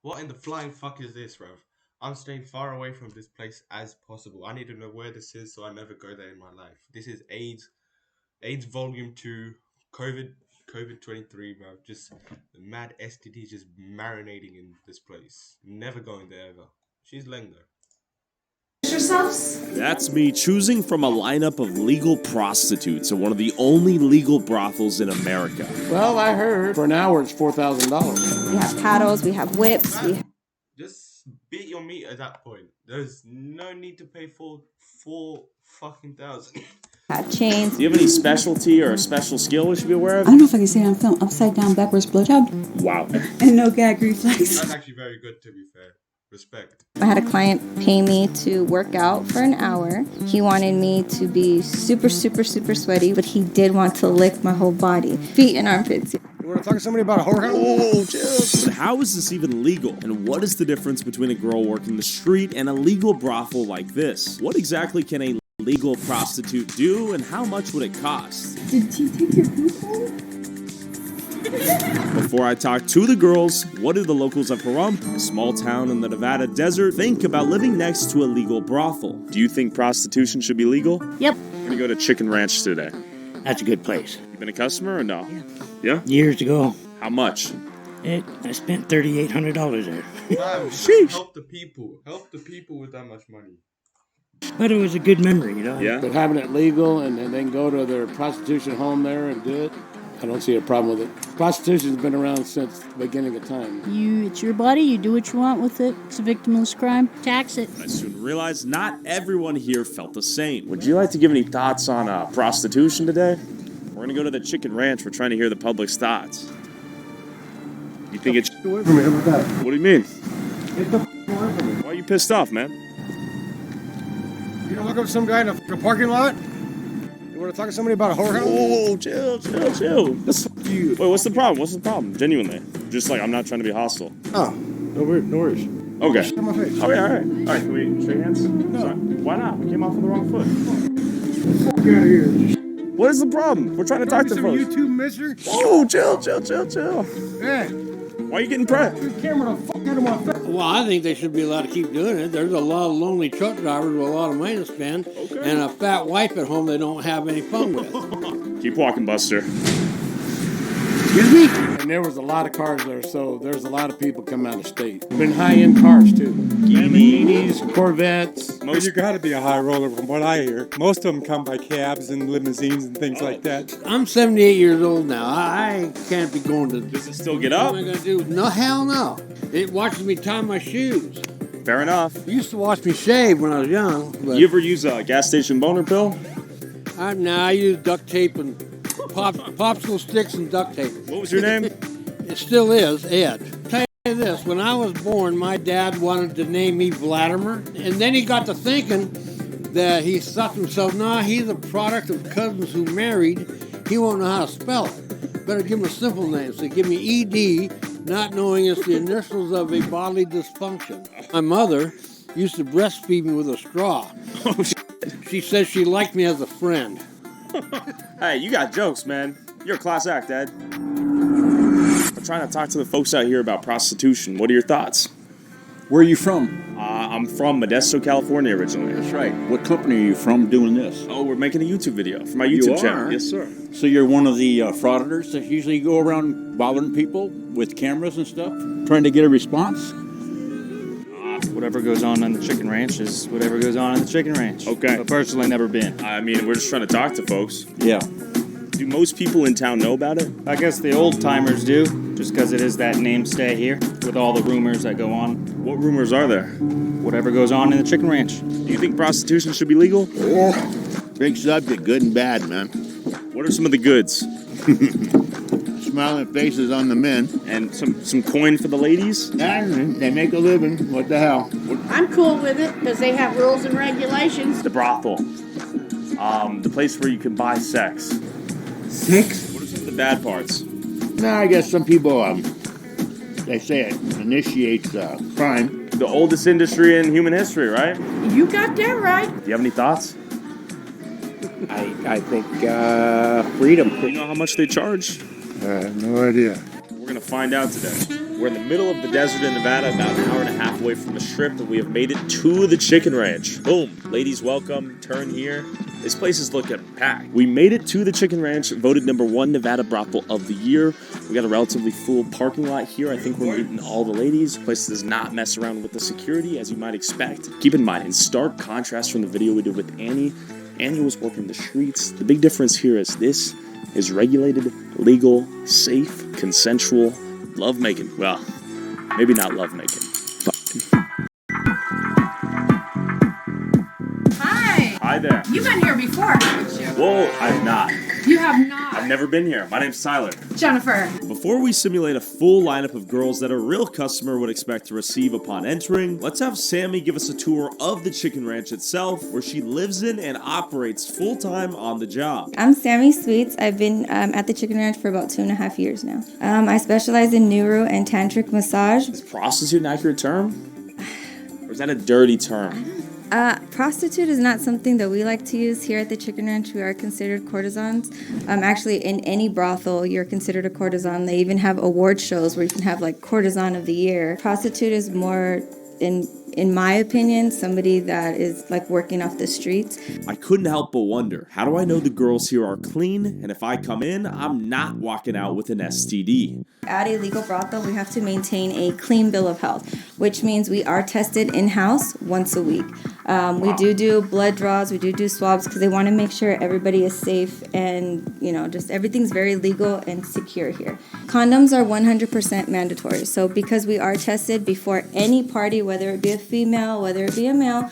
What in the flying fuck is this, Rev? I'm staying far away from this place as possible. I need to know where this is so I never go there in my life. This is AIDS Volume 2, COVID 23, bro. Just the mad STD just marinating in this place. Never going there ever. She's laying there. Yourselves? That's me choosing from a lineup of legal prostitutes at one of the only legal brothels in America. Well, I heard for an hour it's $4,000. We have paddles, we have whips, Just beat your meat at that point. There's no need to pay for four fucking thousand. have chains. Do you have any specialty or a special skill we should be aware I of? don't know if I can say it on film. Upside down, backwards blowjob. Wow. And no gag reflex. That's actually very good, to be fair. Respect. I had a client pay me to work out for an hour. He wanted me to be super sweaty, but he did want to lick my whole body, feet and armpits. You want to talk to somebody about a whorehouse? Oh, chill. But how is this even legal? And what is the difference between a girl working the street and a legal brothel like this? What exactly can a legal prostitute do, and how much would it cost? Did he take your coupon? Before I talk to the girls, what do the locals of Pahrump, a small town in the Nevada desert, think about living next to a legal brothel? Do you think prostitution should be legal? Yep. I'm gonna go to Chicken Ranch today. That's a good place. You been a customer or no? Yeah. Yeah? Years ago, How much? I spent $3,800 there. Damn, Sheesh. help the people. Help the people with that much money. But it was a good memory, you know? Yeah? But having it legal and then go to their prostitution home there and do it, I don't see a problem with it. Prostitution's been around since the beginning of time. It's your body, you do what you want with it. It's a victimless crime. Tax it. I soon realized not everyone here felt the same. Would you like to give any thoughts on prostitution today? We're gonna go to the Chicken Ranch. We're trying to hear the public's thoughts. You think it's... Get away from me, how about that? What do you mean? Get the away from me. Why are you pissed off, man? You don't look up some guy in a parking lot? You want to talk to somebody about a whorehouse? Oh, chill. You. Wait, what's the problem? What's the problem? Genuinely. Just like, I'm not trying to be hostile. Oh, no worries. Okay. Shut my face. Okay, all right. All right, can we shake hands? No. Sorry. Why not? We came off on the wrong foot. Fuck out of here. What is the problem? We're trying to talk to Some folks. YouTube mister? Oh, chill. Yeah. Why are you getting pressed? The camera the fuck out of my face. Well, I think they should be allowed to keep doing it. There's a lot of lonely truck drivers with a lot of money to spend, and a fat wife at home they don't have any fun with. Keep walking, Buster. Excuse me? And there was a lot of cars there, so there's a lot of people come out of state. Been high-end cars, too. Lamborghinis, Corvettes. Well, you got to be a high roller from what I hear. Most of them come by cabs and limousines and things like that. I'm 78 years old now. I can't be going to... Does it still get What up? am I going to do? No, hell no. It watches me tie my shoes. Fair enough. It used to watch me shave when I was young. But You ever use a gas station boner pill? I use duct tape and popsicle sticks and duct tape. What was your name? It still is, Ed. Tell you this, when I was born, my dad wanted to name me Vladimir, and then he got to thinking that he thought to himself, nah, he's a product of cousins who married. He won't know how to spell it. Better give him a simple name. So he gave me ED, not knowing it's the initials of a bodily dysfunction. My mother used to breastfeed me with a straw. Oh, She said she liked me as a friend. Hey, you got jokes, man. You're a class act, Ed. I'm trying to talk to the folks out here about prostitution. What are your thoughts? Where are you from? I'm from Modesto, California originally. That's right. What company are you from doing this? Oh, we're making a YouTube video for my You YouTube are? channel. Yes, sir. So you're one of the frauditors that usually go around bothering people with cameras and stuff, trying to get a response? Whatever goes on the Chicken Ranch is whatever goes on in the Chicken Ranch. Okay. But personally, never been. I mean, we're just trying to talk to folks. Yeah. Do most people in town know about it? I guess the old timers do, just because it is that namestay here with all the rumors that go on. What rumors are there? Whatever goes on in the Chicken Ranch. Do you think prostitution should be legal? Big subject, good and bad, man. What are some of the goods? Smiling faces on the men. And some coin for the ladies? And they make a living. What the hell? I'm cool with it because they have rules and regulations. The brothel. The place where you can buy sex. Sex? What are some of the bad parts? No, I guess some people, they say it initiates crime. The oldest industry in human history, right? You got that right. Do you have any thoughts? I think freedom. Do you know how much they charge? I have no idea. We're gonna find out today. We're in the middle of the desert in Nevada, about an hour and a half away from the Strip, and we have made it to the Chicken Ranch. Boom. Ladies, welcome. Turn here. This place is looking packed. We made it to the Chicken Ranch, voted #1 Nevada brothel of the year. We got a relatively full parking lot here. I think we're meeting all the ladies. The place does not mess around with the security, as you might expect. Keep in mind, in stark contrast from the video we did with Annie, Annie was working the streets. The big difference here is this is regulated, legal, safe, consensual lovemaking. Well, maybe not lovemaking. Hi. Hi there. You've been here before, haven't you? Whoa, I've not. You have not. I've never been here. My name's Tyler. Jennifer. Before we simulate a full lineup of girls that a real customer would expect to receive upon entering, let's have Sammy give us a tour of the Chicken Ranch itself, where she lives in and operates full-time on the job. I'm Sammy Sweets. I've been at the Chicken Ranch for about 2.5 years now. I specialize in neuro and tantric massage. Is prostitute an accurate term? Or is that a dirty term? Prostitute is not something that we like to use here at the Chicken Ranch. We are considered courtesans. Actually, in any brothel, you're considered a courtesan. They even have award shows where you can have like courtesan of the year. Prostitute is more, in my opinion, somebody that is like working off the streets. I couldn't help but wonder, how do I know the girls here are clean, and if I come in, I'm not walking out with an STD? At a legal brothel, we have to maintain a clean bill of health, which means we are tested in-house once a week. We do blood draws, we do swabs, because they want to make sure everybody is safe and, just everything's very legal and secure here. Condoms are 100% mandatory. So because we are tested before any party, whether it be a female, whether it be a male,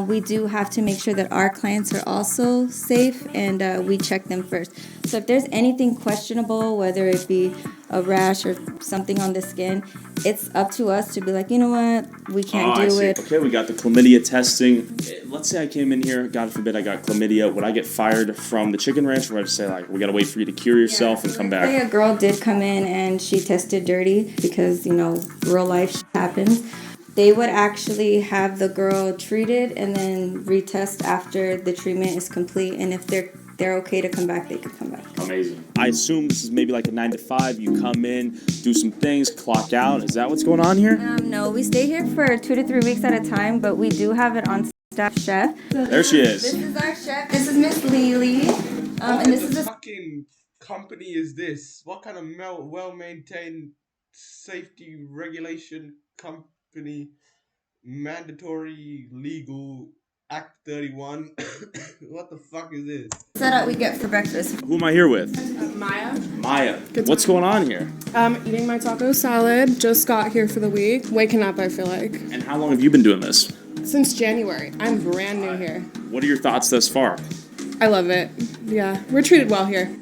we do have to make sure that our clients are also safe, and we check them first. So if there's anything questionable, whether it be a rash or something on the skin, it's up to us to be like, you know what, we can't do it. Okay, we got the chlamydia testing. Let's say I came in here, God forbid I got chlamydia. Would I get fired from the Chicken Ranch, or would I just say, like, we gotta wait for you to cure yourself and come back? Say a girl did come in and she tested dirty because, real life happens. They would actually have the girl treated and then retest after the treatment is complete. And if they're okay to come back, they can come back. Amazing. I assume this is maybe like a 9 to 5. You come in, do some things, clock out. Is that what's going on here? No, we stay here for 2 to 3 weeks at a time, but we do have an on-staff chef. There she is. This is our chef. This is Miss Lily. And this is a fucking company is this? What kind of well-maintained safety regulation company? Mandatory legal Act 31. What the fuck is this? Setup we get for breakfast. Who am I here with? Maya. Maya. What's going on here? Eating my taco salad. Just got here for the week. Waking up, I feel like. And how long have you been doing this? Since January. I'm brand new here. What are your thoughts thus far? I love it. Yeah, we're treated well here.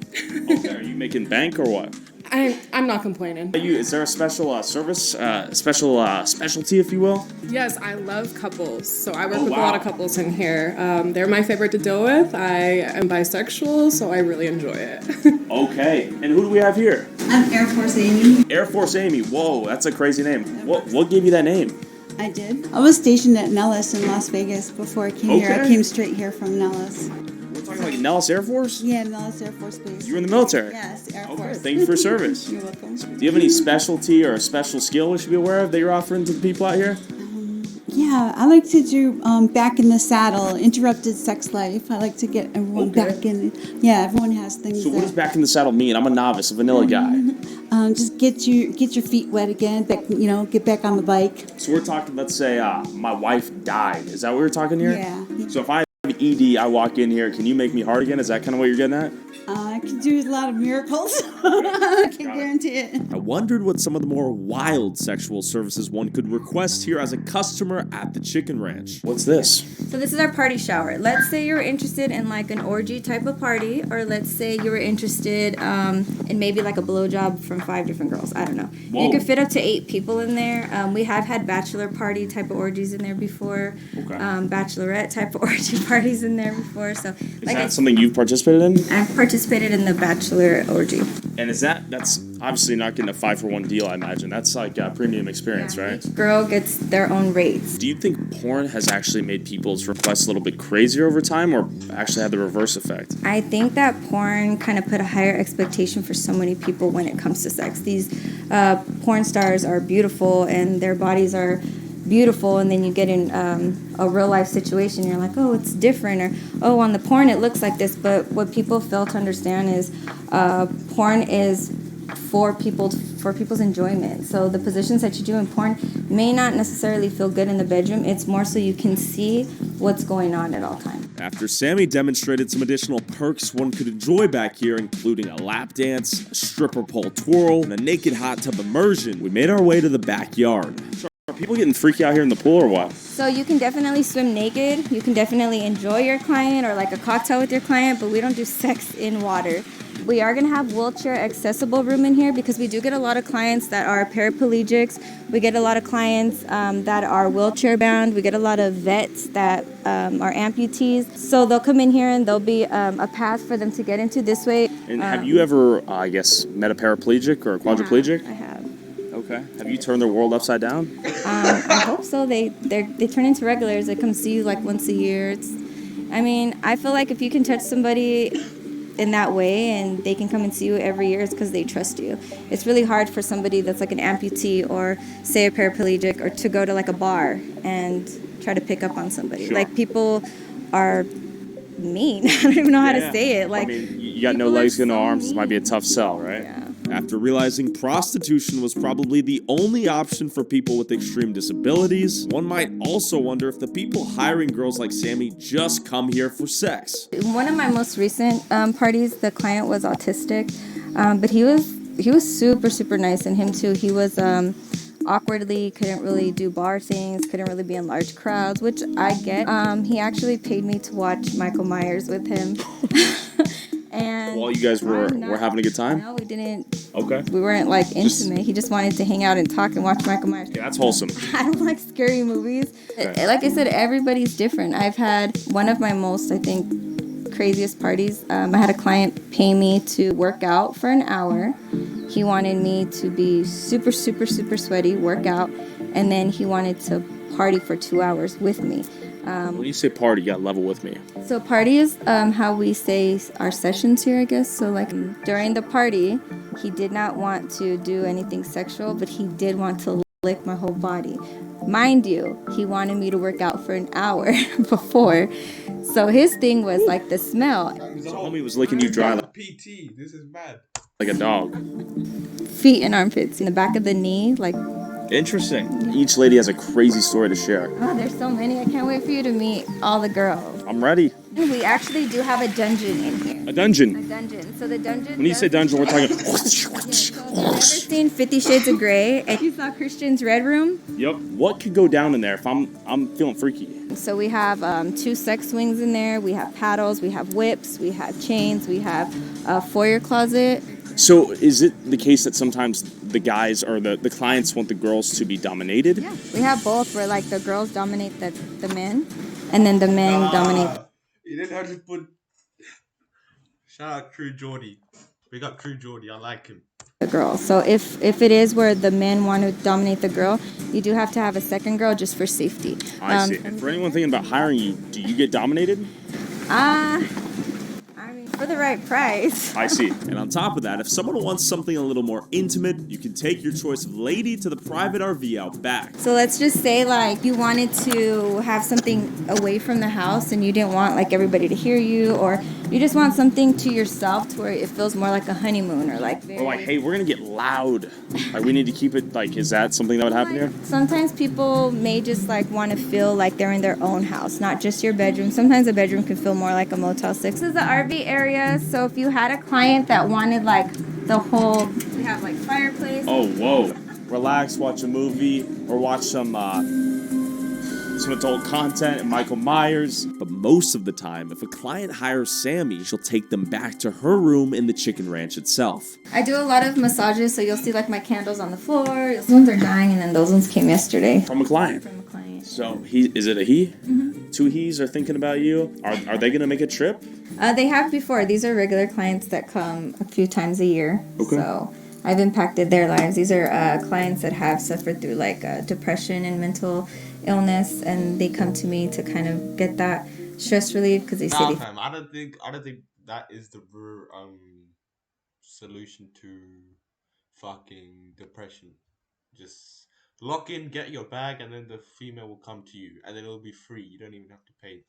Okay, are you making bank or what? I'm not complaining. Is there a special service, specialty, if you will? Yes, I love couples. So I work with a lot of couples in here. They're my favorite to deal with. I am bisexual, so I really enjoy it. Okay, and who do we have here? I'm Air Force Amy. Air Force Amy. Whoa, that's a crazy name. What gave you that name? I did. I was stationed at Nellis in Las Vegas before I came here. I came straight here from Nellis. We're talking like Nellis Air Force? Yeah, Nellis Air Force Base. You were in the military? Yes, Air Okay, Force. thank you for service. You're welcome. Do you have any specialty or a special skill we should be aware of that you're offering to the people out here? Yeah, I like to do back in the saddle, interrupted sex life. I like to get everyone back in. Yeah, everyone has things. So what does back in the saddle mean? I'm a novice, a vanilla guy. Just get your feet wet again. Back, get back on the bike. So we're talking. Let's say my wife died. Is that what we're talking here? Yeah. So if I have ED, I walk in here. Can you make me hard again? Is that kind of what you're getting at? I can do a lot of miracles. I can guarantee it. I wondered what some of the more wild sexual services one could request here as a customer at the Chicken Ranch. What's this? So this is our party shower. Let's say you're interested in like an orgy type of party, or let's say you were interested in maybe like a blowjob from 5 different girls. I don't know. Whoa. You could fit up to 8 people in there. We have had bachelor party type of orgies in there before. Okay. Bachelorette type of orgy party. parties in there before. So, Is that something you've participated in? I've participated in the bachelor orgy. And that's obviously not getting a 5-for-1 deal, I imagine. That's like a premium experience, right? Each girl gets their own rates. Do you think porn has actually made people's requests a little bit crazier over time, or actually had the reverse effect? I think that porn kind of put a higher expectation for so many people when it comes to sex. These porn stars are beautiful and their bodies are beautiful, and then you get in a real life situation, you're like, oh, it's different, or oh, on the porn it looks like this. But what people fail to understand is porn is for people's enjoyment. So the positions that you do in porn may not necessarily feel good in the bedroom. It's more so you can see what's going on at all times. After Sammy demonstrated some additional perks one could enjoy back here, including a lap dance, a stripper pole twirl, and a naked hot tub immersion, we made our way to the backyard. So are people getting freaky out here in the pool or what? So you can definitely swim naked. You can definitely enjoy your client or like a cocktail with your client, but we don't do sex in water. We are going to have wheelchair accessible room in here because we do get a lot of clients that are paraplegics. We get a lot of clients that are wheelchair bound. We get a lot of vets that are amputees. So they'll come in here and there'll be a path for them to get into this way. And have you ever, I guess, met a paraplegic or a quadriplegic? I have. Okay. Have you turned their world upside down? I hope so. They turn into regulars. They come see you like once a year. I feel like if you can touch somebody in that way and they can come and see you every year, it's because they trust you. It's really hard for somebody that's like an amputee or say a paraplegic or to go to like a bar and try to pick up on somebody. Sure. Like people are mean. I don't even know how to say it. Like, you got no legs, no arms. This might be a tough sell, right? Yeah. After realizing prostitution was probably the only option for people with extreme disabilities, one might also wonder if the people hiring girls like Sammy just come here for sex. One of my most recent parties, the client was autistic, but he was super nice, and him too. He was awkwardly, couldn't really do bar things, couldn't really be in large crowds, which I get. He actually paid me to watch Michael Myers with him. And while you guys were having a good time? No, we didn't. Okay. We weren't like intimate. He just wanted to hang out and talk and watch Michael Myers. Yeah, that's wholesome. I don't like scary movies. Okay. Like I said, everybody's different. I've had one of my most, I think, craziest parties. I had a client pay me to work out for an hour. He wanted me to be super sweaty, work out, and then he wanted to party for 2 hours with me. When you say party, you got level with me. So party is how we say our sessions here, I guess. So like during the party, he did not want to do anything sexual, but he did want to lick my whole body. Mind you, he wanted me to work out for an hour before. So his thing was like the smell. So homie was licking you dry like PT. This is bad. a dog. Feet and armpits in the back of the knee, like. Interesting. Each lady has a crazy story to share. Oh, there's so many. I can't wait for you to meet all the girls. I'm ready. We actually do have a dungeon in here. A dungeon? A dungeon. So the dungeon... When you say dungeon, we're talking... Yeah, so if you've ever seen 50 Shades of Grey and you saw Christian's Red Room? Yep. What could go down in there if I'm feeling freaky? So we have 2 sex swings in there. We have paddles. We have whips. We have chains. We have a foyer closet. So is it the case that sometimes the guys or the clients want the girls to be dominated? Yeah. We have both where like the girls dominate the men and then the men dominate. You didn't have to put... Shout out True Geordie. We got True Geordie. I like him. The girl. So if it is where the men want to dominate the girl, you do have to have a second girl just for safety. I see. And for anyone thinking about hiring you, do you get dominated? For the right price. I see. And on top of that, if someone wants something a little more intimate, you can take your choice of lady to the private RV out back. So let's just say like you wanted to have something away from the house and you didn't want like everybody to hear you, or you just want something to yourself to where it feels more like a honeymoon or like very... Or like, hey, we're gonna get loud. Like we need to keep it, like, is that something that would happen here? Sometimes people may just like want to feel like they're in their own house, not just your bedroom. Sometimes a bedroom can feel more like a Motel 6. This is the RV area. So if you had a client that wanted like the whole, we have like fireplace. Oh, whoa. Relax, watch a movie, or watch some adult content and Michael Myers. But most of the time, if a client hires Sammy, she'll take them back to her room in the chicken ranch itself. I do a lot of massages, so you'll see like my candles on the floor. Those ones are dying, and then those ones came yesterday. From a client? From a client. So is it a he? Mm-hmm. Tuhis are thinking about you. Are they gonna make a trip? They have before. These are regular clients that come a few times a year. Okay. So I've impacted their lives. These are clients that have suffered through like depression and mental illness, and they come to me to kind of get that stress relief because they say Nah, they fam. I don't think that is the solution to fucking depression. Just lock in, get your bag, and then the female will come to you, and then it'll be free. You don't even have to pay.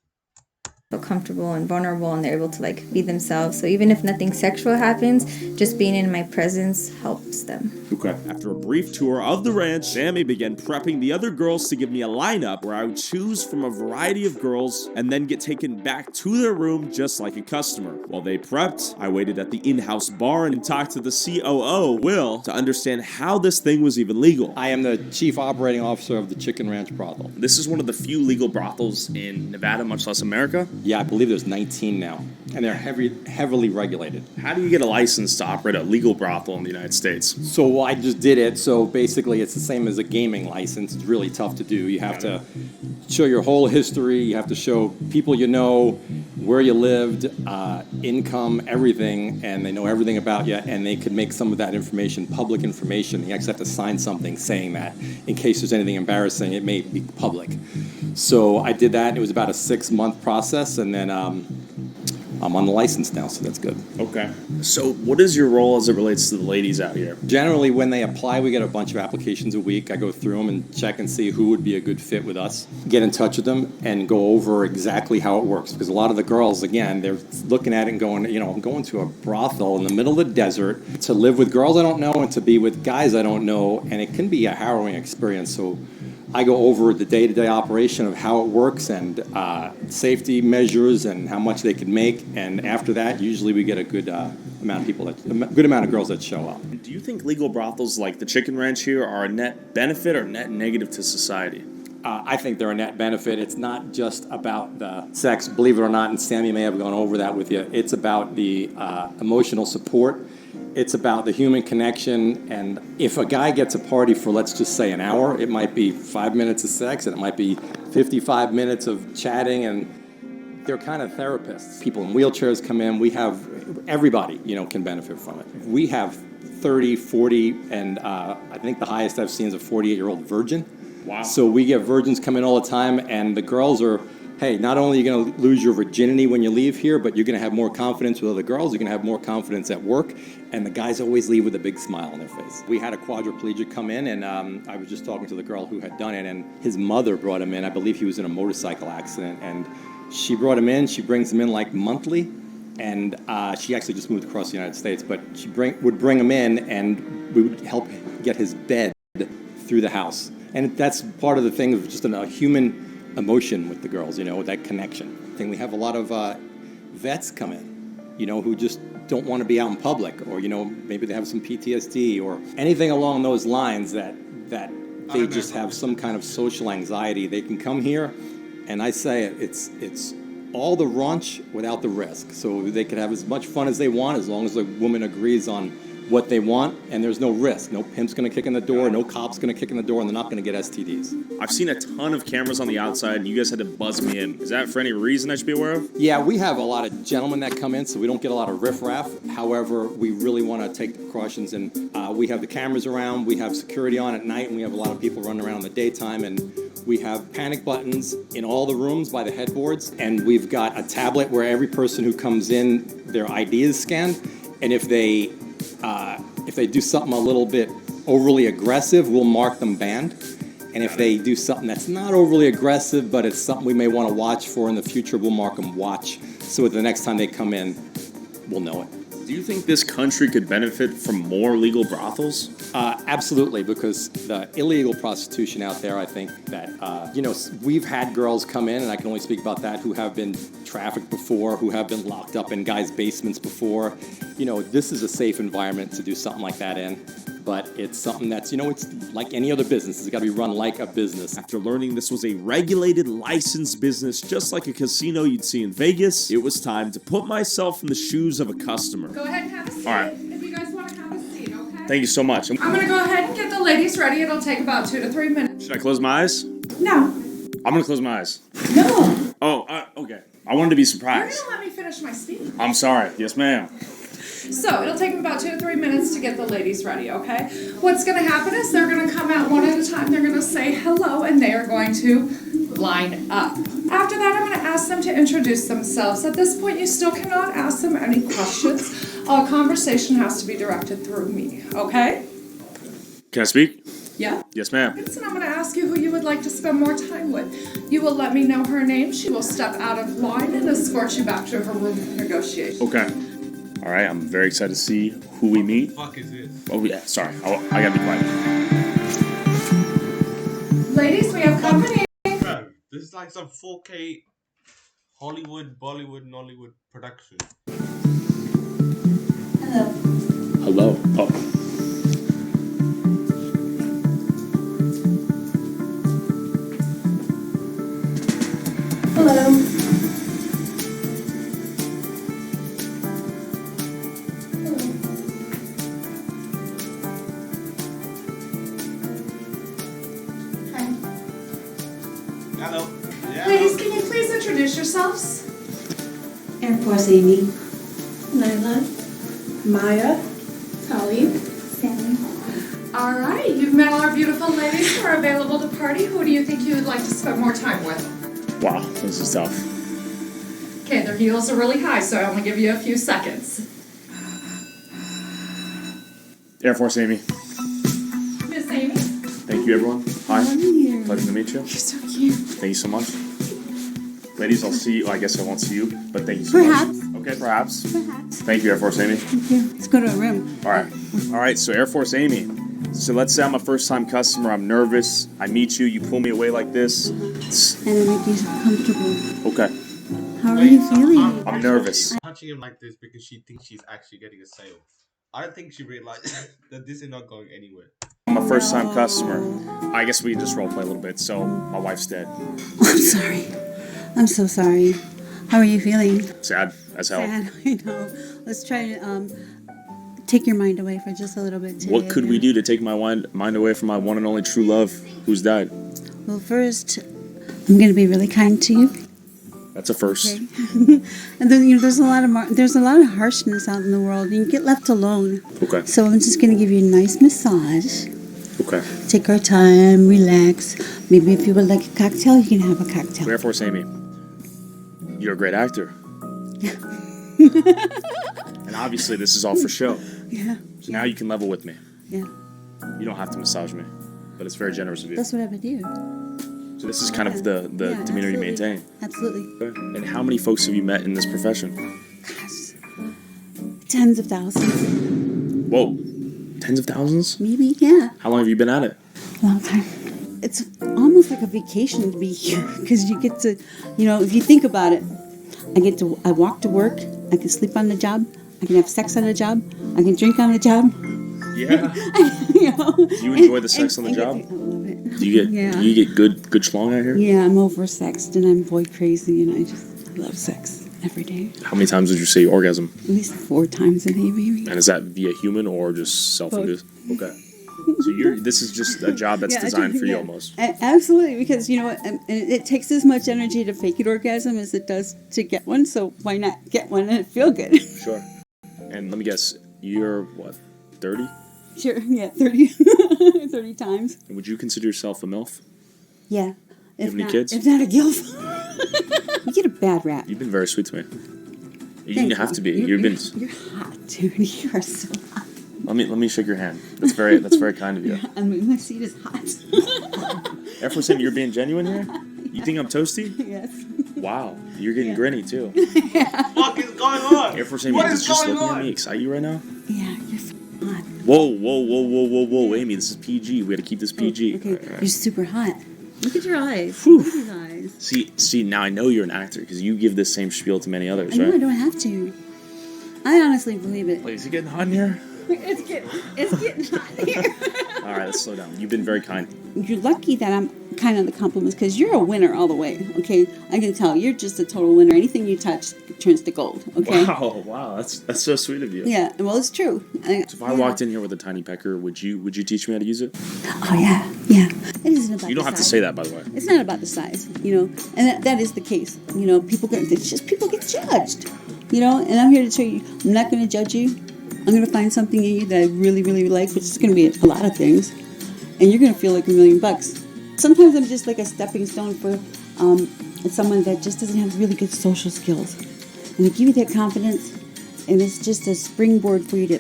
feel comfortable and vulnerable, and they're able to like be themselves. So even if nothing sexual happens, just being in my presence helps them. Okay. After a brief tour of the ranch, Sammy began prepping the other girls to give me a lineup where I would choose from a variety of girls and then get taken back to their room just like a customer. While they prepped, I waited at the in-house bar and talked to the COO, Will, to understand how this thing was even legal. I am the chief operating officer of the Chicken Ranch brothel. This is one of the few legal brothels in Nevada, much less America. Yeah, I believe there's 19 now, and they're heavily regulated. How do you get a license to operate a legal brothel in the United States? So I just did it. So basically, it's the same as a gaming license. It's really tough to do. You have to show your whole history. You have to show people you know, where you lived, income, everything, and they know everything about you, and they could make some of that information public information. You actually have to sign something saying that in case there's anything embarrassing, it may be public. So I did that. It was about a 6-month process, and then I'm on the license now, so that's good. Okay. So what is your role as it relates to the ladies out here? Generally, when they apply, we get a bunch of applications a week. I go through them and check and see who would be a good fit with us. Get in touch with them and go over exactly how it works. Because a lot of the girls, again, they're looking at it and going, I'm going to a brothel in the middle of the desert to live with girls I don't know and to be with guys I don't know. And it can be a harrowing experience. So I go over the day-to-day operation of how it works and safety measures and how much they can make. And after that, usually we get a good amount of girls that show up. Do you think legal brothels like the Chicken Ranch here are a net benefit or net negative to society? I think they're a net benefit. It's not just about the sex, believe it or not, and Sammy may have gone over that with you. It's about the emotional support. It's about the human connection, and if a guy gets a party for, let's just say, an hour, it might be 5 minutes of sex, and it might be 55 minutes of chatting, and they're kind of therapists. People in wheelchairs come in. We have, everybody, can benefit from it. We have 30, 40, and I think the highest I've seen is a 48-year-old virgin. Wow. So we get virgins come in all the time, and the girls are, hey, not only are you going to lose your virginity when you leave here, but you're going to have more confidence with other girls. You're going to have more confidence at work. And the guys always leave with a big smile on their face. We had a quadriplegic come in, and I was just talking to the girl who had done it, and his mother brought him in. I believe he was in a motorcycle accident, and she brought him in. She brings him in like monthly, and she actually just moved across the United States, but she would bring him in, and we would help get his bed through the house. And that's part of the thing of just a human emotion with the girls, that connection. I think we have a lot of vets come in, who just don't want to be out in public, or maybe they have some PTSD or anything along those lines that they just have some kind of social anxiety. They can come here, and I say it's all the raunch without the risk. So they can have as much fun as they want as long as the woman agrees on what they want, and there's no risk. No pimp's going to kick in the door, no cop's going to kick in the door, and they're not going to get STDs. I've seen a ton of cameras on the outside, and you guys had to buzz me in. Is that for any reason I should be aware of? Yeah, we have a lot of gentlemen that come in, so we don't get a lot of riffraff. However, we really want to take the precautions, and we have the cameras around, we have security on at night, and we have a lot of people running around in the daytime, and we have panic buttons in all the rooms by the headboards, and we've got a tablet where every person who comes in, their ID is scanned, and if they do something a little bit overly aggressive, we'll mark them banned. And if they do something that's not overly aggressive, but it's something we may want to watch for in the future, we'll mark them watch. So the next time they come in, we'll know it. Do you think this country could benefit from more legal brothels? Absolutely, because the illegal prostitution out there, I think that, we've had girls come in, and I can only speak about that, who have been trafficked before, who have been locked up in guys' basements before. This is a safe environment to do something like that in. But it's something that's, it's like any other business. It's got to be run like a business. After learning this was a regulated, licensed business, just like a casino you'd see in Vegas, it was time to put myself in the shoes of a customer. Go ahead and have a seat. All right. If you guys want to have a seat, okay? Thank you so much. I'm going to go ahead and get the ladies ready. It'll take about 2 to 3 minutes. Should I close my eyes? No. I'm going to close my eyes. No. Oh, okay. I wanted to be You're surprised. gonna let me finish my speech. I'm sorry. Yes, ma'am. So it'll take me about 2 to 3 minutes to get the ladies ready, okay? What's gonna happen is they're gonna come out one at a time, they're gonna say hello, and they are going to line up. After that, I'm gonna ask them to introduce themselves. At this point, you still cannot ask them any questions. All conversation has to be directed through me, okay? Can I speak? Yeah? Yes, ma'am. And I'm gonna ask you who you would like to spend more time with. You will let me know her name, she will step out of line and escort you back to her room for negotiation. Okay. All right. I'm very excited to see who we meet. What the fuck is this? Oh yeah. Sorry. I gotta be quiet. Ladies, we have company. Bro, this is like some 4K Hollywood, Bollywood, Nollywood production. Hello. Oh. Hello. Hello. Yeah. Ladies, can you please introduce yourselves? Air Force Amy. Layla. Maya. Holly. Sammy. All right, you've met all our beautiful ladies who are available to party. Who do you think you would like to spend more time with? Wow. This is tough. Okay, their heels are really high, so I only give you a few seconds. Air Force Amy. Miss Amy? Thank you, everyone. Hi. Here. Pleasure to meet you. You're so cute. Thank you so much. Ladies, I'll see you. I guess I won't see you, but thank you so Perhaps. much. Okay, perhaps. Perhaps. Thank you, Air Force Amy. Thank you. Let's go to a room. All right. All right, so Air Force Amy. So let's say I'm a first-time customer. I'm nervous. I meet you. You pull me away like this. And I make you comfortable. Okay. How are you feeling? I'm nervous. Touching him like this because she thinks she's actually getting a sale. I don't think she realized that this is not going anywhere. I'm a first-time customer. I guess we can just roleplay a little bit. So my wife's dead. I'm sorry. I'm so sorry. How are you feeling? Sad as hell. Sad, I know. Let's try to take your mind away for just a little bit today. What could we do to take my mind away from my one and only true love who's died? Well, first, I'm going to be really kind to you. That's a first. Okay. And then there's a lot of harshness out in the world. You get left alone. Okay. So I'm just going to give you a nice massage. Okay. Take our time, relax. Maybe if you would like a cocktail, you can have a cocktail. Air Force Amy, you're a great actor. And obviously this is all for show. Yeah. So now you can level with me. Yeah. You don't have to massage me, but it's very generous of you. That's what I would do. So this is kind of the Yeah, demeanor you absolutely. maintain. Absolutely. Okay. And how many folks have you met in this profession? Gosh. Tens of thousands. Whoa, tens of thousands? Maybe, yeah. How long have you been at it? Long time. It's almost like a vacation to be here because you get to, if you think about it, I walk to work, I can sleep on the job, I can have sex on the job, I can drink on the job. Yeah. Do you enjoy the sex on the job? I love it. Do you get good schlong out here? Yeah, I'm oversexed and I'm boy crazy and I love sex every day. How many times would you say you orgasm? At least 4 times a day, maybe. And is that via human or just self-induced? Okay. So this is just a job that's designed for you almost. Absolutely, because it takes as much energy to fake an orgasm as it does to get one. So why not get one and feel good? Sure. And let me guess, you're what, 30? Sure. Yeah, 30, 30 times. And would you consider yourself a MILF? Yeah. You have any kids? If not a gilf. You get a bad rap. You've been very sweet to me. You Thank have you. to be. You're You're hot, dude. You are so hot. Let me shake your hand. That's very kind of you. I mean, my seat is hot. Air Force Amy, you're being genuine here? You think I'm toasty? Yes. Wow. You're getting grinny too. What is going on? Air Force Amy, What does is just going looking at on? me excite you right now? Yeah, you're so hot. Whoa, Amy, this is PG. We gotta keep this PG. Okay, you're super hot. Look at your eyes. Whew. Look at these eyes. See, now I know you're an actor because you give this same spiel to many others, I know I right? don't have to. I honestly believe it. Wait, is it getting hot in here? It's getting hot here. All right, let's slow down. You've been very kind. You're lucky that I'm kind of the compliments because you're a winner all the way. Okay, I can tell you're just a total winner. Anything you touch turns to gold. Okay. Wow, that's so sweet of you. Yeah, well, it's true. So if I walked in here with a tiny pecker, would you teach me how to use it? Oh yeah. It isn't about. You don't the have to size. say that, by the way. It's not about the size, and that is the case. People get judged. And I'm here to tell you, I'm not going to judge you. I'm going to find something in you that I really, really like, which is going to be a lot of things, and you're going to feel like $1 million. Sometimes I'm just like a stepping stone for someone that just doesn't have really good social skills, and I give you that confidence, and it's just a springboard for you to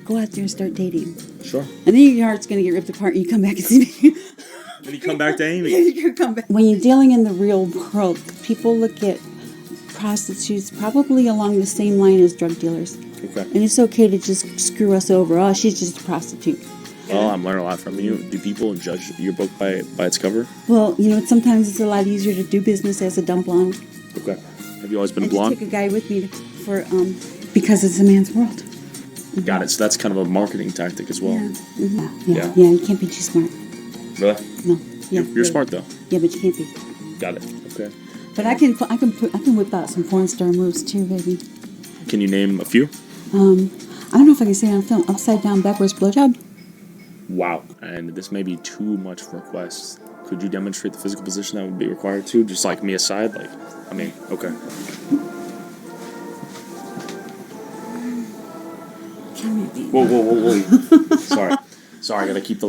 go out there and start dating. Sure. And then your heart's going to get ripped apart, and you come back and see me. Then you come back to Amy. You come back. When you're dealing in the real world, people look at prostitutes probably along the same line as drug dealers. Okay. And it's okay to just screw us over. Oh, she's just a prostitute. Well, I'm learning a lot from you. Do people judge your book by its cover? Well, sometimes it's a lot easier to do business as a dumb blonde. Okay. Have you always been I blonde? just take a guy with me because it's a man's world. Got it. So that's kind of a marketing tactic as well. Yeah. Mm-hmm. Yeah. You can't be too smart. Really? No. Yeah. You're smart though. Yeah, but you can't be. Got it. Okay. But I can whip out some porn star moves too, baby. Can you name a few? I don't know if I can say it on film. Upside down, backwards blowjob. Wow. And this may be too much requests. Could you demonstrate the physical position that would be required too? Just like me aside? Okay. Whoa. Sorry, I gotta keep the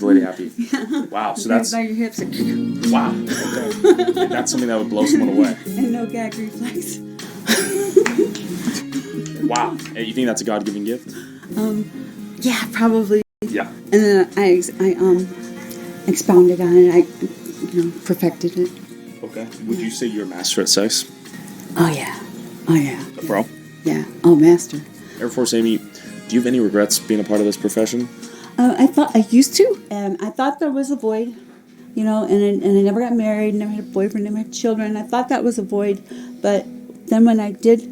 lady happy. Wow, so that's... By your hips. Wow, okay. That's something that would blow someone away. And no gag reflex. Wow. Hey, you think that's a God-given gift? Yeah, probably. Yeah. And then I expounded on it. I perfected it. Okay. Would you say you're a master at sex? Oh yeah. A pro? Yeah. Oh, master. Air Force Amy, do you have any regrets being a part of this profession? I thought I used to, and I thought there was a void, and I never got married, never had a boyfriend, never had children. I thought that was a void, but then when I did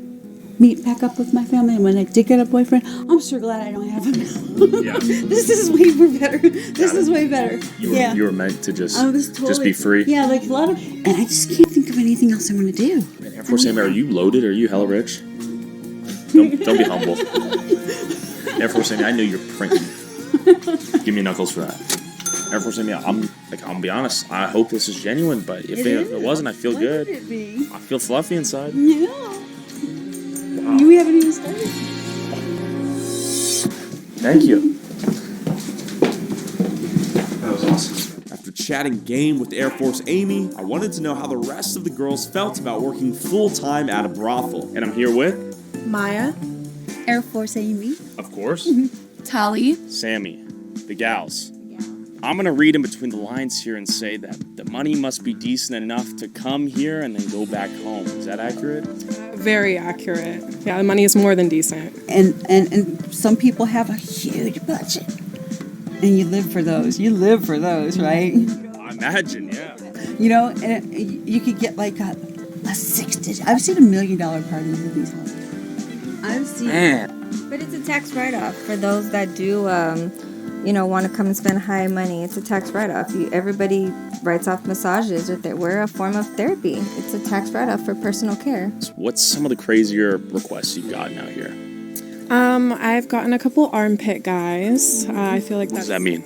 meet back up with my family, and when I did get a boyfriend, I'm sure glad I don't have him now. Yeah. This is way more better. This is way better. You were meant to just be free. Yeah, like a lot of, and I just can't think of anything else I want to do. Air Force Amy, are you loaded? Are you hella rich? Don't be humble. Air Force Amy, I know you're printing. Give me knuckles for that. Air Force Amy, I'm gonna be honest. I hope this is genuine, but if it wasn't, I feel good. Would it be? I feel fluffy inside. Yeah. Wow. We haven't even started. Thank you. That was awesome. After chatting game with Air Force Amy, I wanted to know how the rest of the girls felt about working full-time at a brothel. And I'm here with Maya. Air Force Amy. Of course. Tali. Sammy, the gals. I'm gonna read in between the lines here and say that the money must be decent enough to come here and then go back home. Is that accurate? Very accurate. Yeah, the money is more than decent. And some people have a huge budget, and you live for those. Right? I imagine, yeah. And you could get like a 6-digit. I've seen $1 million parties in these houses. I've seen. But it's a tax write-off for those that do, want to come and spend high money. It's a tax write-off. Everybody writes off massages. We're a form of therapy. It's a tax write-off for personal care. What's some of the crazier requests you've gotten out here? I've gotten a couple armpit guys. I feel like What does that mean?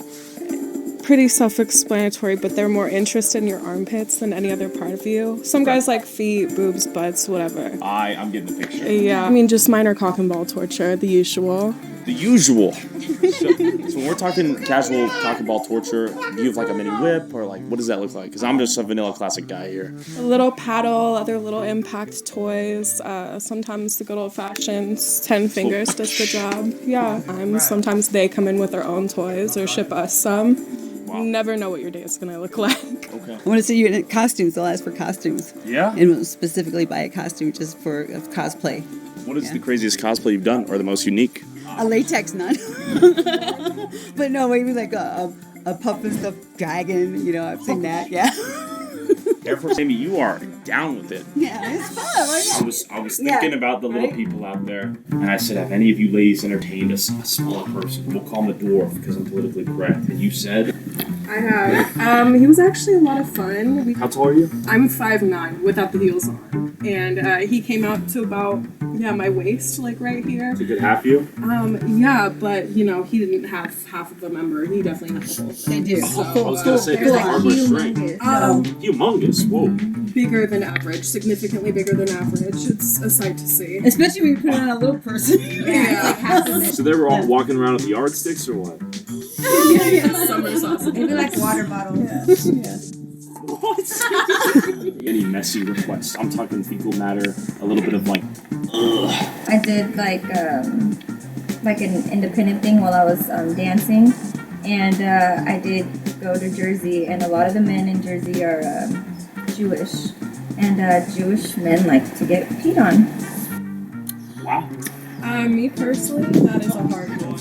pretty self-explanatory, but they're more interested in your armpits than any other part of you. Some guys like feet, boobs, butts, whatever. I'm getting the picture. Yeah, I mean, just minor cock and ball torture, the usual. The usual. So when we're talking casual cock and ball torture, do you have like a mini whip or like what does that look like? Because I'm just a vanilla classic guy here. A little paddle, other little impact toys. Sometimes the good old fashioned 10 fingers does the job. Yeah, sometimes they come in with their own toys or ship us some. Wow. You never know what your day is gonna look like. Okay. I want to see you in costumes. I'll ask for costumes. Yeah. And we'll specifically buy a costume just for cosplay. What is the craziest cosplay you've done or the most unique? A latex nun. But no, maybe like a puff and stuff dragon. You know, I've seen that. Yeah. Air Force Amy, you are down with it. Yeah, it's fun. I was thinking about the little people out there, and I said, have any of you ladies entertained a smaller person? We'll call him a dwarf because I'm politically correct. And you said? I have. He was actually a lot of fun. How tall are you? I'm 5'9" without the heels on. And he came out to about, my waist, like right here. It's a good half you? Yeah, but, he didn't have half of the member. He definitely had the whole thing. They do. So, I was going to say, they're like humongous. humongous. Whoa. Bigger than average, significantly bigger than average. It's a sight to see. Especially when you put it on a little person. Yeah. So they were all walking around with the yardsticks or what? Summer sauce. Maybe like water bottles. Any messy requests? I'm talking fecal matter, a little bit of like, ugh. I did like an independent thing while I was dancing, and I did go to Jersey, and a lot of the men in Jersey are Jewish, and Jewish men like to get peed on. Wow. Me personally, that is a hard one.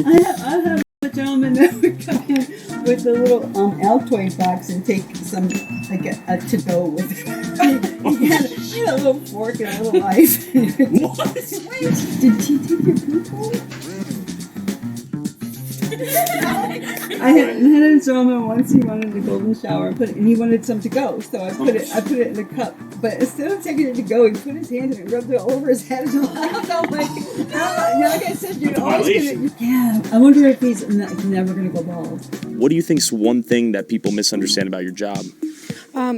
I have a gentleman that would come in with a little Altoid box and take some, like a to-go with him. He had a little fork and a little knife. What? Did he take your poop home? I had a gentleman once, he wanted a golden shower, and he wanted some to go, so I put it in a cup. But instead of taking it to go, he put his hand in it and rubbed it all over his head. And I'm like, like I said, you're always gonna. Yeah, I wonder if he's never gonna go bald. What do you think's one thing that people misunderstand about your job?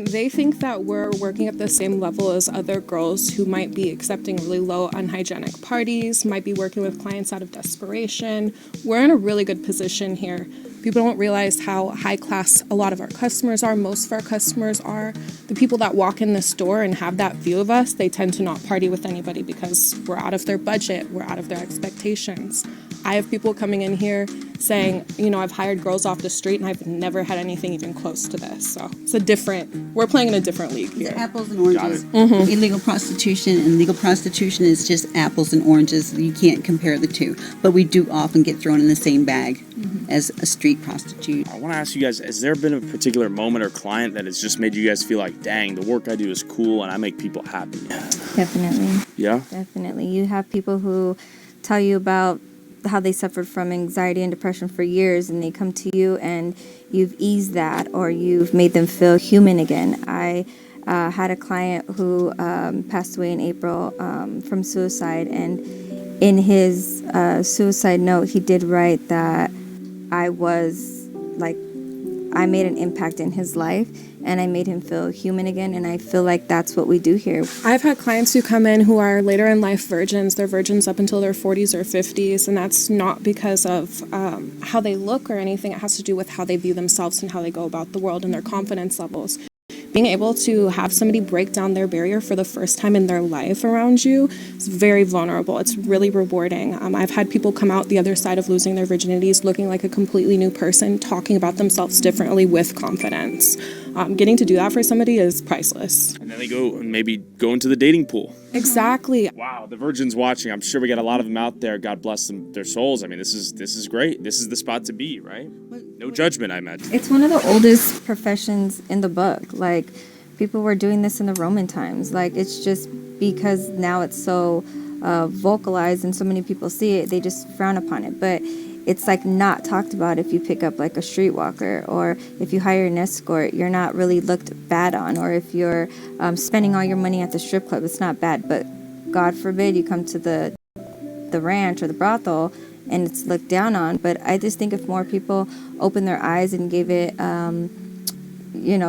They think that we're working at the same level as other girls who might be accepting really low unhygienic parties, might be working with clients out of desperation. We're in a really good position here. People don't realize how high class a lot of our customers are. Most of our customers are. The people that walk in the store and have that view of us, they tend to not party with anybody because we're out of their budget, we're out of their expectations. I have people coming in here saying, I've hired girls off the street and I've never had anything even close to this. So we're playing in a different league here. It's apples and oranges. Illegal prostitution and legal prostitution is just apples and oranges. You can't compare the two. But we do often get thrown in the same bag as a street prostitute. I want to ask you guys, has there been a particular moment or client that has just made you guys feel like, dang, the work I do is cool and I make people happy? Definitely. Yeah? Definitely. You have people who tell you about how they suffered from anxiety and depression for years, and they come to you and you've eased that, or you've made them feel human again. I had a client who passed away in April from suicide, and in his suicide note, he did write that I made an impact in his life, and I made him feel human again, and I feel like that's what we do here. I've had clients who come in who are later in life virgins. They're virgins up until their 40s or 50s, and that's not because of how they look or anything. It has to do with how they view themselves and how they go about the world and their confidence levels. Being able to have somebody break down their barrier for the first time in their life around you is very vulnerable. It's really rewarding. I've had people come out the other side of losing their virginities looking like a completely new person, talking about themselves differently with confidence. Getting to do that for somebody is priceless. And then they go and maybe go into the dating pool. Exactly. Wow, the virgins watching. I'm sure we got a lot of them out there. God bless them, their souls. I mean, this is great. This is the spot to be, right? No judgment, I imagine. It's one of the oldest professions in the book. Like, people were doing this in the Roman times. Like, it's just because now it's so vocalized and so many people see it, they just frown upon it. But it's like not talked about if you pick up like a streetwalker, or if you hire an escort, you're not really looked bad on, or if you're spending all your money at the strip club, it's not bad. But God forbid you come to the ranch or the brothel and it's looked down on. But I just think if more people open their eyes and gave it,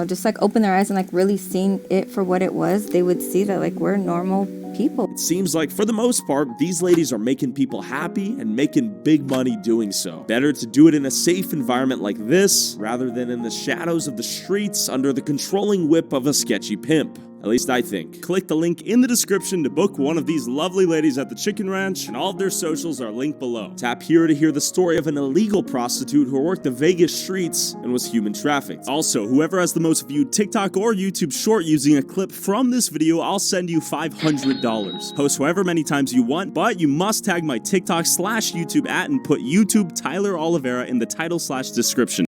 just like open their eyes and like really seen it for what it was, they would see that like we're normal people. It seems like for the most part, these ladies are making people happy and making big money doing so. Better to do it in a safe environment like this rather than in the shadows of the streets under the controlling whip of a sketchy pimp. At least I think. Click the link in the description to book one of these lovely ladies at the Chicken Ranch, and all of their socials are linked below. Tap here to hear the story of an illegal prostitute who worked the Vegas streets and was human trafficked. Also, whoever has the most viewed TikTok or YouTube short using a clip from this video, I'll send you $500. Post however many times you want, but you must tag my TikTok/YouTube @ and put YouTube Tyler Oliveira in the title/description.